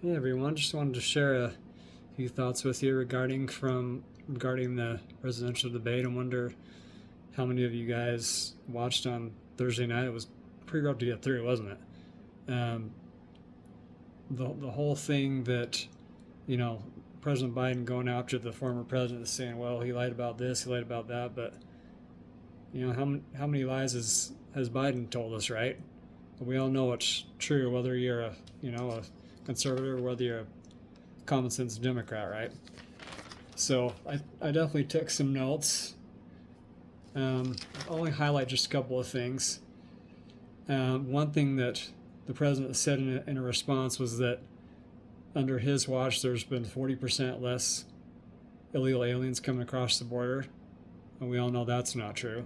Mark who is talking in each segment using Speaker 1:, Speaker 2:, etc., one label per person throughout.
Speaker 1: Hey everyone, just wanted to share a few thoughts with you regarding the presidential debate. I wonder how many of you guys watched on Thursday night. It was pretty rough to get through, wasn't it? The whole thing that you know President Biden going after the former president, saying, "Well, he lied about this, he lied about that," but how many lies has Biden told us, right? We all know it's true, whether you're a conservative or whether you're a common sense Democrat, right? So I definitely took some notes. I'll only highlight just a couple of things. One thing that the president said in a response was that under his watch, there's been 40% less illegal aliens coming across the border. And we all know that's not true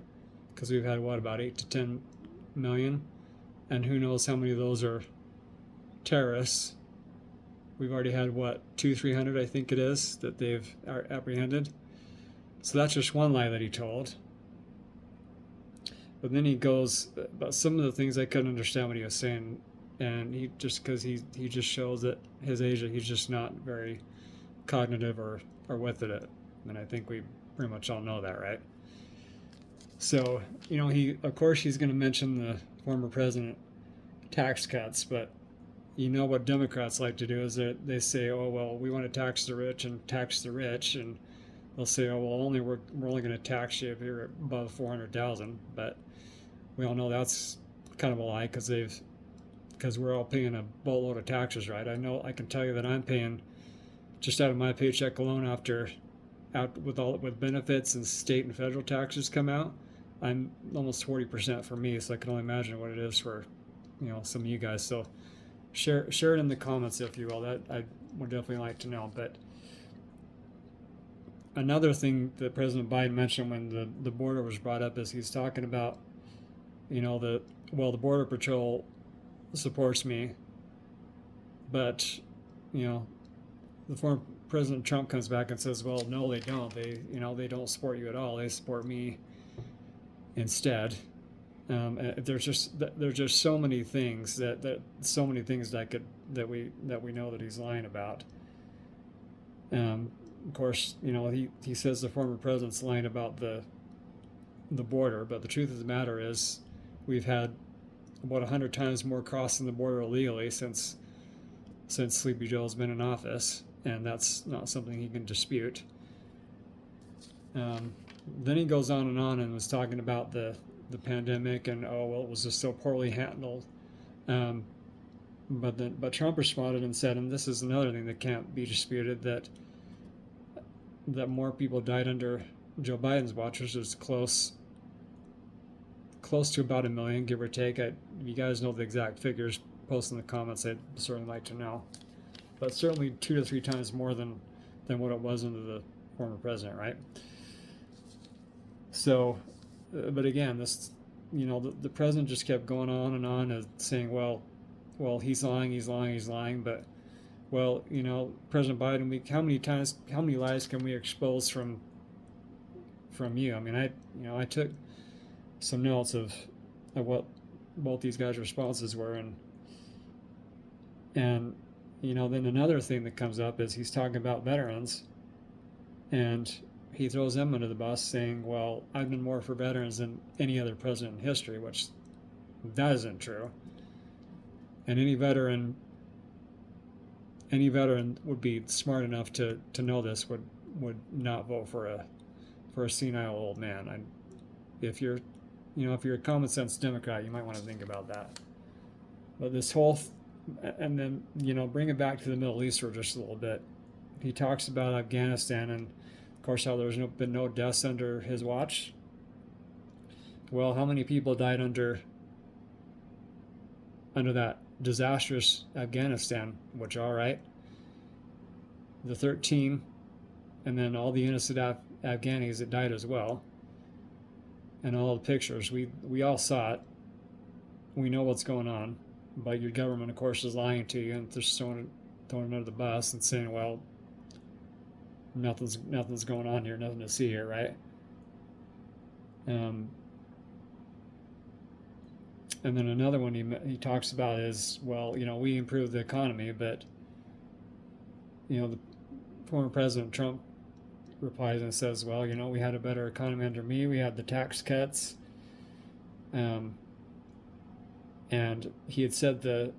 Speaker 1: because we've had, what, about 8 to 10 million? And who knows how many of those are terrorists. We've already had, what, 300, I think it is, that they've apprehended. So that's just one lie that he told. But then he goes about some of the things I couldn't understand what he was saying, and he just shows that his age, he's just not very cognitive or with it. And I think we pretty much all know that, right? So he of course he's going to mention the former president tax cuts, but what Democrats like to do is that they say, oh well, we want to tax the rich and tax the rich, and they'll say, oh well, we're only going to tax you if you're above 400,000, but we all know that's kind of a lie because we're all paying a boatload of taxes, right? I can tell you that I'm paying just out of my paycheck alone with benefits and state and federal taxes come out. I'm almost 40% for me, so I can only imagine what it is for some of you guys. So share it in the comments if you will. That I would definitely like to know. But another thing that President Biden mentioned when the border was brought up is he's talking about the border patrol supports me, but the former President Trump comes back and says, well, no, they don't. They don't support you at all. They support me instead. There's just so many things that we know that he's lying about. Of course, he says the former president's lying about the border, but the truth of the matter is, we've had about 100 times more crossing the border illegally since Sleepy Joe's been in office, and that's not something he can dispute. Then he goes on and was talking about the pandemic and it was just so poorly handled. But Trump responded and said, and this is another thing that can't be disputed, that more people died under Joe Biden's watch, which is close to about 1 million, give or take. If you guys know the exact figures, post in the comments. I'd certainly like to know. But certainly 2 to 3 times more than what it was under the former president, right? So, but again, the president just kept going on and saying, well, he's lying, but well, President Biden, how many lies can we expose from you? I mean, I took some notes of what both these guys' responses were, and then another thing that comes up is he's talking about veterans, and he throws them under the bus, saying, well, I've been more for veterans than any other president in history, which that isn't true. And any veteran would be smart enough to know this, would not vote for a senile old man. If you're a common sense Democrat, you might want to think about that. But this whole and then bring it back to the Middle East for just a little bit. He talks about Afghanistan and of course how there's been no deaths under his watch. Well, how many people died under that disastrous Afghanistan? Which, all right, the 13, and then all the innocent Afghanis that died as well, and all the pictures, we all saw it. We know what's going on, but your government, of course, is lying to you and just throwing it under the bus and saying, well, nothing's going on here, nothing to see here, right? And then another one he talks about is, well, we improved the economy, but The former President Trump replies and says, well, we had a better economy under me. We had the tax cuts. And he had said the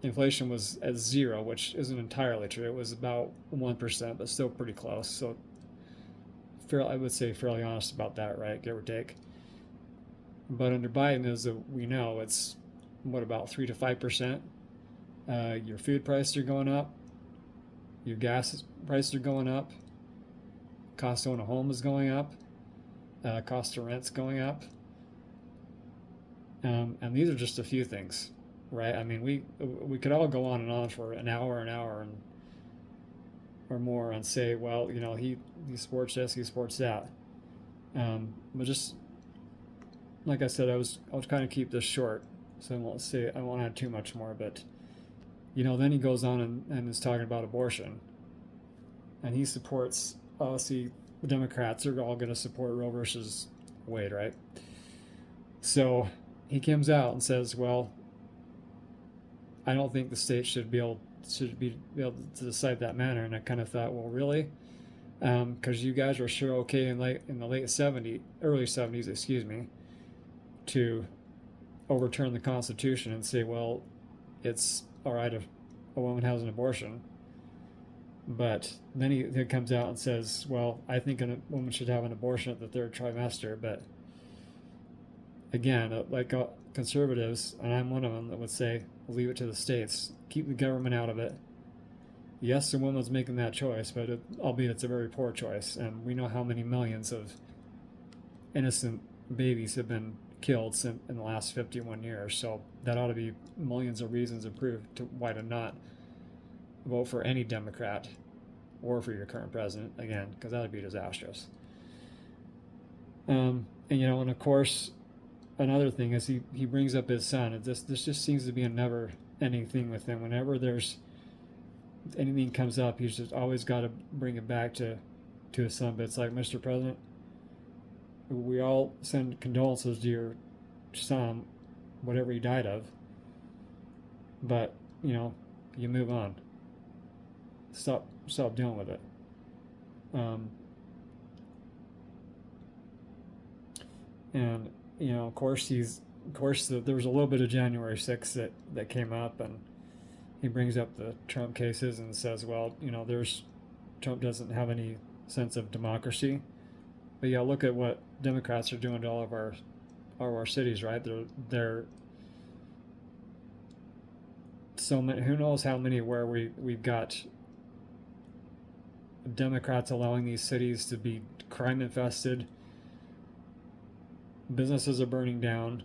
Speaker 1: inflation was at zero, which isn't entirely true. It was about 1%, but still pretty close. So I would say fairly honest about that, right? Give or take. But under Biden, as we know, it's about 3 to 5%. Your food prices are going up. Your gas prices are going up. Cost to own a home is going up. Cost of rent's going up. And these are just a few things, right? I mean, we could all go on and on for an hour or more and say, well, he supports this, he supports that. But just like I said, I'll kind of keep this short, so I won't add too much more. But then he goes on and is talking about abortion, and he supports, obviously, the Democrats are all going to support Roe versus Wade, right? So he comes out and says, well, I don't think the state should be able to decide that manner. And I kind of thought, well, really? Because you guys were sure okay in the early 70s, excuse me, to overturn the Constitution and say, well, it's all right if a woman has an abortion. But then he comes out and says, well, I think a woman should have an abortion at the third trimester. But again, like conservatives, and I'm one of them, that would say, leave it to the states. Keep the government out of it. Yes, the woman's making that choice, but albeit it's a very poor choice. And we know how many millions of innocent babies have been killed in the last 51 years. So that ought to be millions of reasons to prove why to not vote for any Democrat or for your current president, again, because that would be disastrous. And of course, another thing is he brings up his son. This just seems to be a never-ending thing with him. Whenever there's anything comes up, he's just always got to bring it back to his son. But it's like, Mr. President, we all send condolences to your son, whatever he died of. But you move on. Stop dealing with it. And of course, there was a little bit of January 6th that came up, and he brings up the Trump cases and says, well, Trump doesn't have any sense of democracy. But yeah, look at what Democrats are doing to all of our cities, right? They're so many. Who knows how many where we've got Democrats allowing these cities to be crime infested. Businesses are burning down,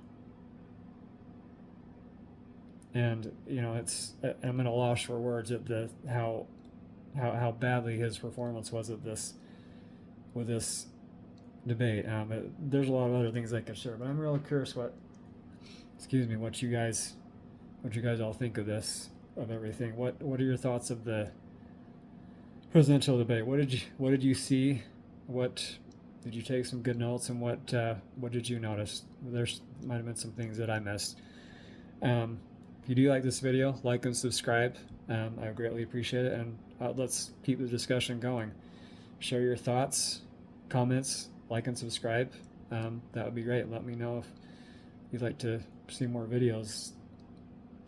Speaker 1: and I'm at a loss for words at how badly his performance was with this debate. There's a lot of other things I could share, but I'm really curious what you guys all think of everything. What are your thoughts of the presidential debate? What did you see? Did you take some good notes, and what did you notice? There might have been some things that I missed. If you do like this video, like and subscribe. I greatly appreciate it, and let's keep the discussion going. Share your thoughts, comments, like and subscribe. That would be great. Let me know if you'd like to see more videos.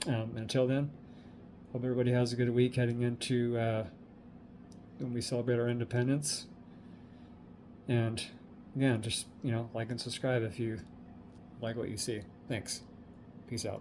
Speaker 1: And until then, hope everybody has a good week heading into when we celebrate our independence. And again, just like and subscribe if you like what you see. Thanks. Peace out.